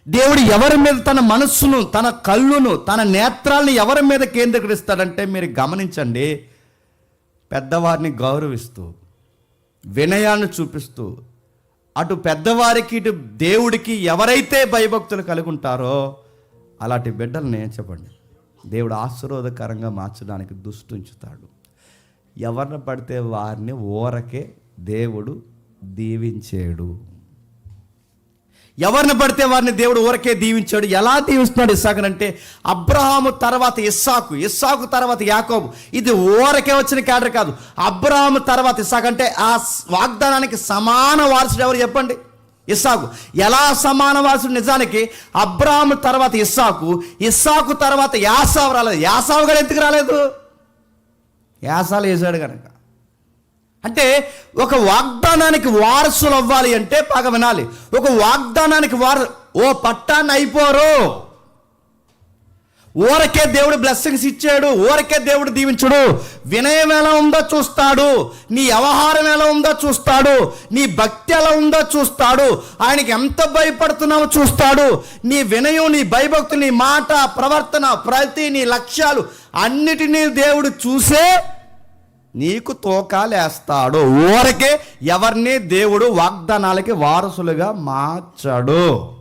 దేవుడు ఎవరి మీద తన మనస్సును, తన కళ్ళును, తన నేత్రాలను ఎవరి మీద కేంద్రీకరిస్తాడంటే మీరు గమనించండి, పెద్దవారిని గౌరవిస్తూ వినయాన్ని చూపిస్తూ అటు పెద్దవారికి ఇటు దేవుడికి ఎవరైతే భయభక్తులు కలిగి ఉంటారో అలాంటి బిడ్డల్ని చెప్పండి దేవుడు ఆశీర్వాదకరంగా మార్చడానికి దృష్టించుతాడు. ఎవరిని పడితే వారిని ఊరకే దేవుడు దీవించాడు. ఎవరిని పడితే వారిని దేవుడు ఊరకే దీవించాడు. ఎలా దీవిస్తున్నాడు ఇస్సాకునంటే, అబ్రహాము తర్వాత ఇస్సాకు, ఇస్సాకు తర్వాత యాకోబు. ఇది ఊరకే వచ్చిన క్యాడర్ కాదు. అబ్రహాము తర్వాత ఇస్సాకు అంటే ఆ వాగ్దానానికి సమాన వారసుడు ఎవరు చెప్పండి? ఇస్సాకు. ఎలా సమాన వారసుడు? నిజానికి అబ్రహాము తర్వాత ఇస్సాకు, ఇస్సాకు తర్వాత యాసావు రాలేదు. యాసావు కూడా ఎందుకు రాలేదు? యాసాలు వేసాడు కనుక. అంటే ఒక వాగ్దానానికి వారసులు అవ్వాలి అంటే బాగా వినాలి. ఒక వాగ్దానానికి ఓ పట్టాన్ని అయిపోరు. ఊరకే దేవుడు బ్లెస్సింగ్స్ ఇచ్చాడు, ఊరకే దేవుడు దీవించుడు. వినయం ఎలా ఉందో చూస్తాడు, నీ వ్యవహారం ఎలా ఉందో చూస్తాడు, నీ భక్తి ఎలా ఉందో చూస్తాడు, ఆయనకి ఎంత భయపడుతున్నావో చూస్తాడు. నీ వినయం, నీ భయభక్తులు, నీ మాట, ప్రవర్తన, ప్రతి నీ లక్ష్యాలు అన్నిటినీ దేవుడు చూసే నీకు తోకాలేస్తాడు. ఊరకే ఎవరిని దేవుడు వాగ్దానాలకి వారసులుగా మార్చాడు.